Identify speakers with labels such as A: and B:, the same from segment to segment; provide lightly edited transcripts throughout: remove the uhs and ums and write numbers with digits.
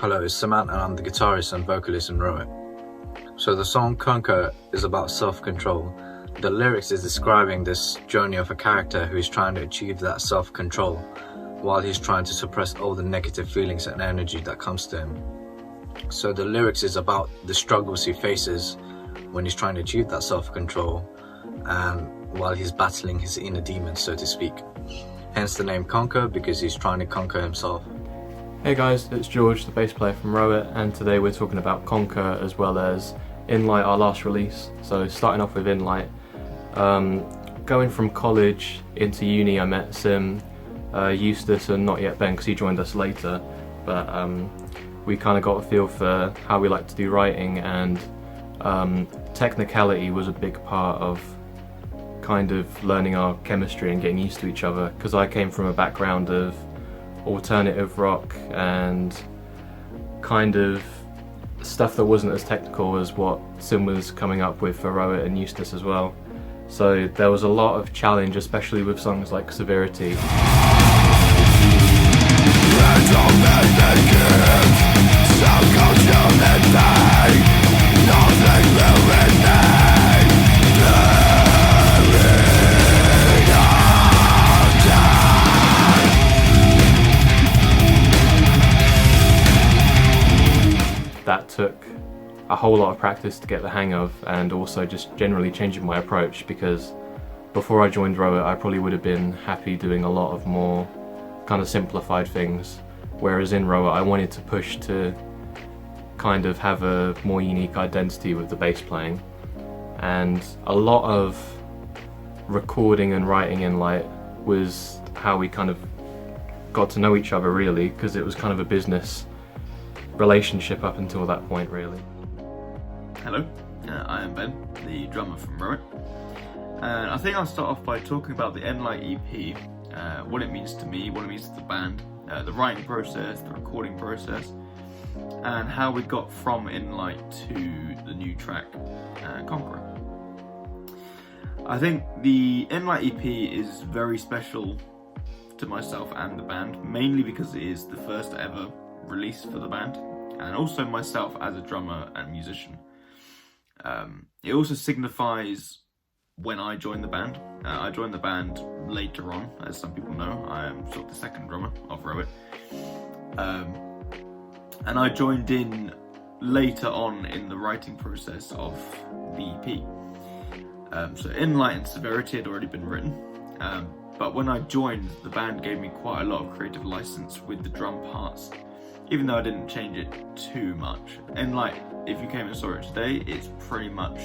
A: Hello, it's Samantha and I'm the guitarist and vocalist in Roet. So the song Conque is about self-control. The lyrics is describing this journey of a character who is trying to achieve that self-control while he's trying to suppress all the negative feelings and energy that comes to him. So the lyrics is about the struggles he faces when he's trying to achieve that self-control and while he's battling his inner demons, so to speak. Hence the name Conque, because he's trying to conquer himself.
B: Hey guys, it's George, the bass player from Roet, and today we're talking about Conque as well as Enlight, our last release. So starting off with Enlight, going from college into uni, I met Sim, Eustace and not yet Ben because he joined us later, but we kind of got a feel for how we like to do writing, and technicality was a big part of kind of learning our chemistry and getting used to each other, because I came from a background of alternative rock and kind of stuff that wasn't as technical as what Sim was coming up with for Roet and Eustace as well. So there was a lot of challenge, especially with songs like Severity. That took a whole lot of practice to get the hang of, and also just generally changing my approach, because before I joined Roet I probably would have been happy doing a lot of more kind of simplified things, whereas in Roet I wanted to push to kind of have a more unique identity with the bass playing. And a lot of recording and writing Enlight was how we kind of got to know each other, really, because it was kind of a business relationship up until that point, really.
C: Hello, I am Ben, the drummer from Roet, and I think I'll start off by talking about the Enlight EP, what it means to me, what it means to the band, the writing process, the recording process, and how we got from Enlight to the new track, Conque. I think the Enlight EP is very special to myself and the band, mainly because it is the first ever release for the band, and also myself as a drummer and musician. It also signifies when I joined the band. I joined the band later on, as some people know. I am sort of the second drummer of Roet, and I joined in later on in the writing process of the EP. So Enlight and Severity had already been written, but when I joined, the band gave me quite a lot of creative license with the drum parts, even though I didn't change it too much. Enlight, if you came and saw it today, it's pretty much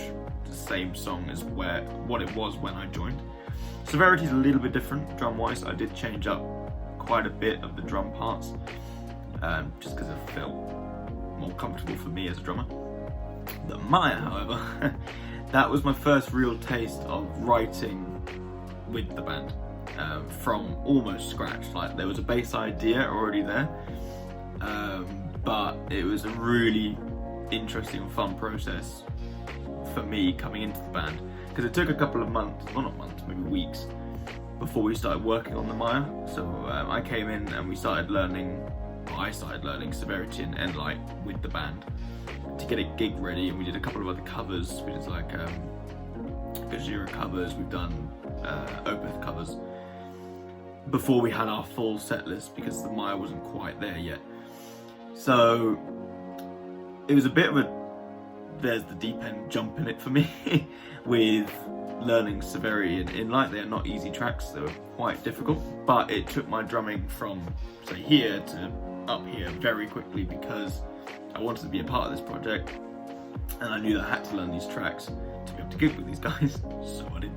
C: the same song as what it was when I joined. Severity is a little bit different drum-wise. I did change up quite a bit of the drum parts, just because it felt more comfortable for me as a drummer. The Maya, however, that was my first real taste of writing with the band, from almost scratch. Like, there was a bass idea already there, but it was a really interesting and fun process for me coming into the band, because it took a couple of months, well, not months, maybe weeks, before we started working on the Maya. So I came in and I started learning Severity and Enlight with the band to get a gig ready, and we did a couple of other covers. We did like Gajira covers, we've done Opeth covers before we had our full set list, because the Maya wasn't quite there yet. So it was a bit of there's the deep end jump in it for me with learning Severity and Enlight. They are not easy tracks, they were quite difficult, but it took my drumming from, say, here to up here very quickly, because I wanted to be a part of this project, and I knew that I had to learn these tracks to be able to gig with these guys, so I did.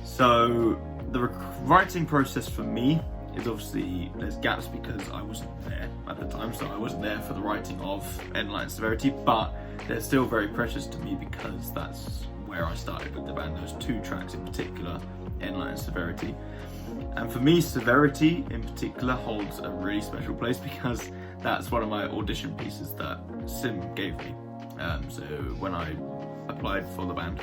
C: So the writing process for me is, obviously there's gaps because I wasn't there at the time, so I wasn't there for the writing of Enlight and Severity, but they're still very precious to me because that's where I started with the band, those two tracks in particular, Enlight and Severity. And for me, Severity in particular holds a really special place, because that's one of my audition pieces that Sim gave me. So when I applied for the band,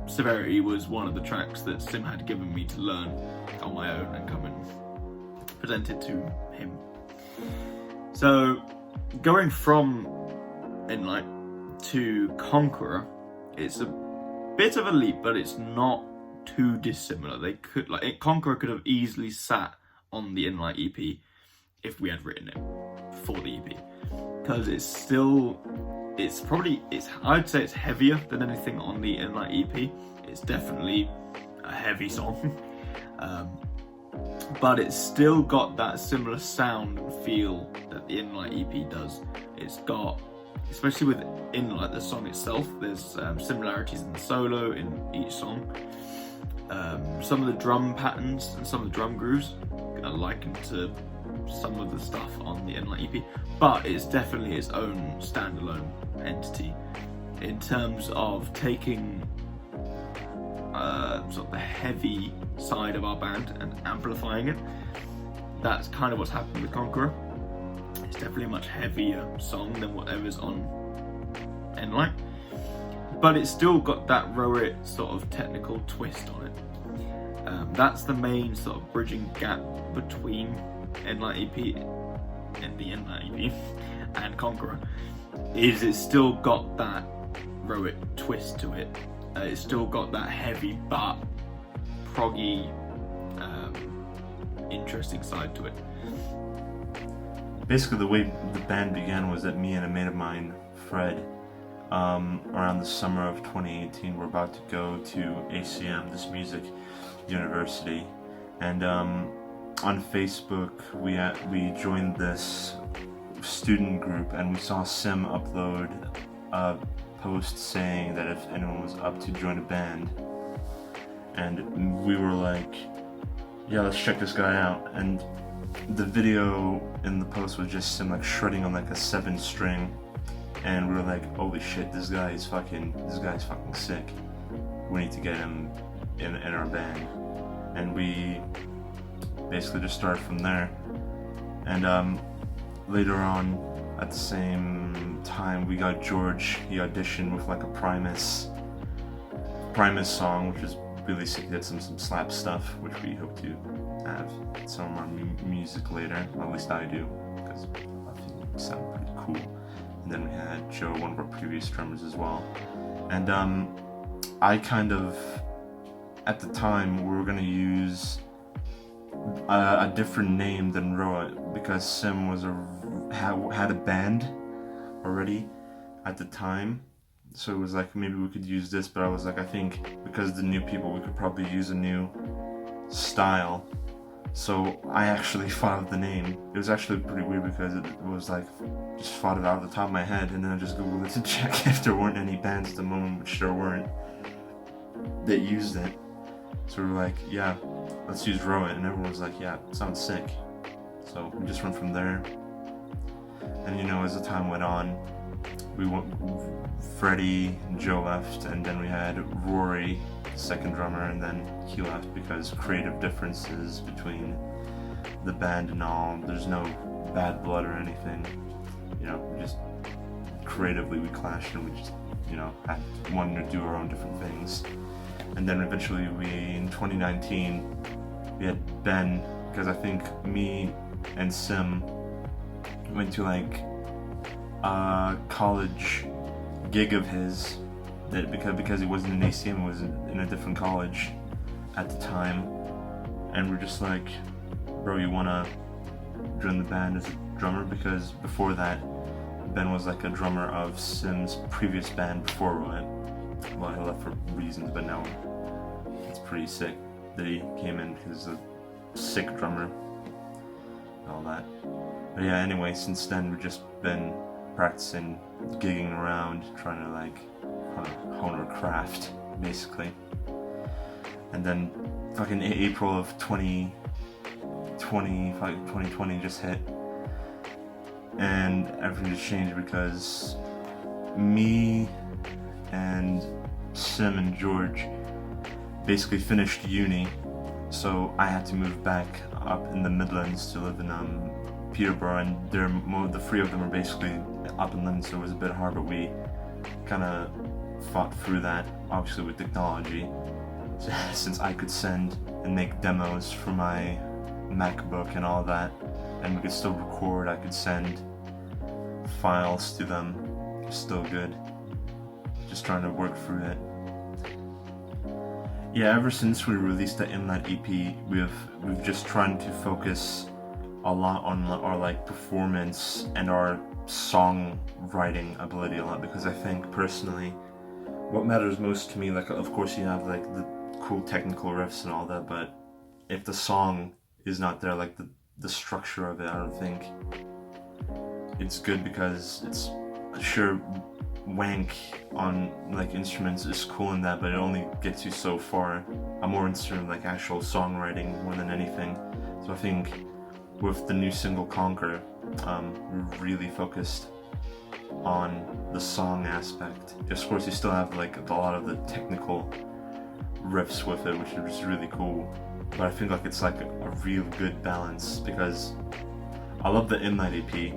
C: Severity was one of the tracks that Sim had given me to learn on my own and come and presented to him. So going from Enlight to Conqueror, it's a bit of a leap, but it's not too dissimilar. They could, like, Conqueror could have easily sat on the Enlight EP if we had written it for the EP, because I'd say it's heavier than anything on the Enlight EP. It's definitely a heavy song, but it's still got that similar sound and feel that the Enlight EP does. It's got, especially with Enlight, the song itself, there's similarities in the solo in each song. Some of the drum patterns and some of the drum grooves are likened to some of the stuff on the Enlight EP, but it's definitely its own standalone entity in terms of taking sort of the heavy side of our band and amplifying it. That's kind of what's happened with Conqueror. It's definitely a much heavier song than whatever's on Enlight, but it's still got that Roet sort of technical twist on it. That's the main sort of bridging gap between Enlight EP and the Enlight EP and Conqueror, is it's still got that Roet twist to it. It's still got that heavy but proggy, interesting side to it.
D: Basically, the way the band began was that me and a mate of mine, Fred, around the summer of 2018, we're about to go to ACM, this music university, and on Facebook we joined this student group, and we saw Sim upload a post saying that if anyone was up to join a band, and we were like, yeah, let's check this guy out. And the video in the post was just Sim like shredding on like a 7-string, and we were like, holy shit, this guy's fucking sick. We need to get him in our band. And we basically just started from there. And later on, at the same time, we got George. He auditioned with like a Primus song, which is really sick. He did some slap stuff, which we hope to have some of our music later. Well, at least I do, because I think it sounded pretty cool. And then we had Joe, one of our previous drummers as well. And I kind of, at the time, we were gonna use a different name than Roet, because Sim had a band already at the time, so it was like maybe we could use this, but I was like, I think because the new people, we could probably use a new style. So I actually thought of the name. It was actually pretty weird because it was like, just thought it out of the top of my head, and then I just googled it to check if there weren't any bands at the moment, which there weren't, that used it. So we were like, yeah, let's use Roet, and everyone was like, yeah, it sounds sick. So we just went from there. And you know, as the time went on, Freddie and Joe left, and then we had Rory, second drummer, and then he left because creative differences between the band and all. There's no bad blood or anything. You know, we just creatively we clashed, and we just, you know, wanted to do our own different things. And then eventually in 2019, we had Ben, because I think me and Sim went to like a college gig of his, that because he wasn't in ACM, he was in a different college at the time, and we're just like, bro, you wanna join the band as a drummer? Because before that, Ben was like a drummer of Sim's previous band before Roet. Well, he left for reasons, but now it's pretty sick that he came in because he's a sick drummer and all that. But yeah, anyway, since then we've just been practicing, gigging around, trying to like hone our craft, basically. And then fucking April of 2020 just hit, and everything just changed because me and Sim and George basically finished uni, so I had to move back up in the Midlands to live in Peterborough, and the three of them are basically up in London, so it was a bit hard, but we kind of fought through that, obviously with technology, since I could send and make demos for my MacBook and all that, and we could still record. I could send files to them. It's still good. Just trying to work through it. Yeah, ever since we released the Enlightep, we've just trying to focus a lot on our like performance and our songwriting ability a lot, because I think personally what matters most to me, like of course you have like the cool technical riffs and all that, but if the song is not there, like the structure of it, I don't think it's good, because it's sure wank on like instruments is cool in that, but it only gets you so far. I'm more interested in like actual songwriting more than anything. So I think with the new single Conque, we're really focused on the song aspect. Of course you still have like a lot of the technical riffs with it, which is really cool, but I think like it's like a real good balance, because I love the Enlightep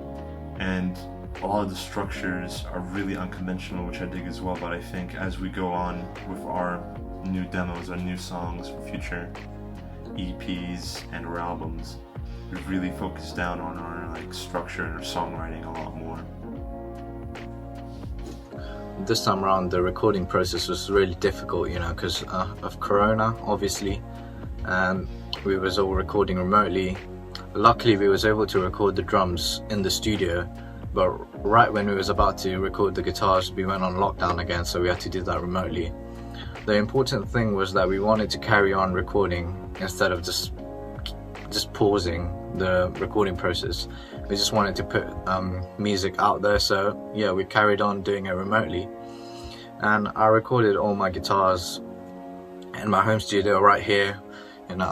D: and a lot of the structures are really unconventional, which I dig as well, but I think as we go on with our new demos, our new songs for future EPs and our albums, we've really focused down on our like structure and our songwriting a lot more.
A: This time around the recording process was really difficult, you know, because of Corona obviously, and we was all recording remotely. Luckily we was able to record the drums in the studio, but right when we was about to record the guitars we went on lockdown again, so we had to do that remotely. The important thing was that we wanted to carry on recording instead of just pausing the recording process. We just wanted to put music out there, so yeah, we carried on doing it remotely. And I recorded all my guitars in my home studio right here. You know,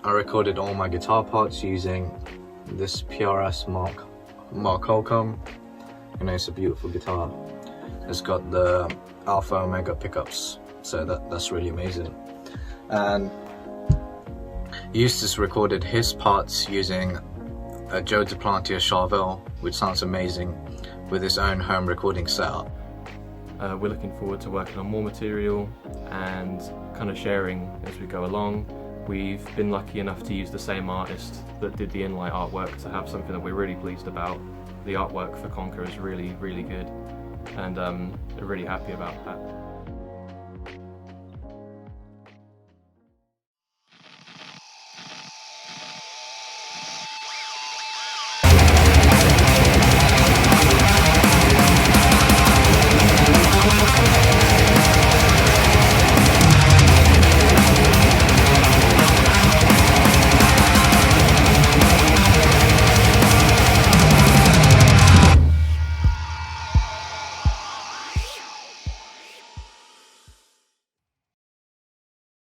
A: I recorded all my guitar parts using this PRS Mark Holcomb. You know, it's a beautiful guitar. It's got the Alpha Omega pickups, so that's really amazing. And Eustace recorded his parts using a Joe Duplantier Charvel, which sounds amazing, with his own home recording setup.
B: We're looking forward to working on more material and kind of sharing as we go along. We've been lucky enough to use the same artist that did the Enlight artwork to have something that we're really pleased about. The artwork for Conque is really, really good, and we're really happy about that.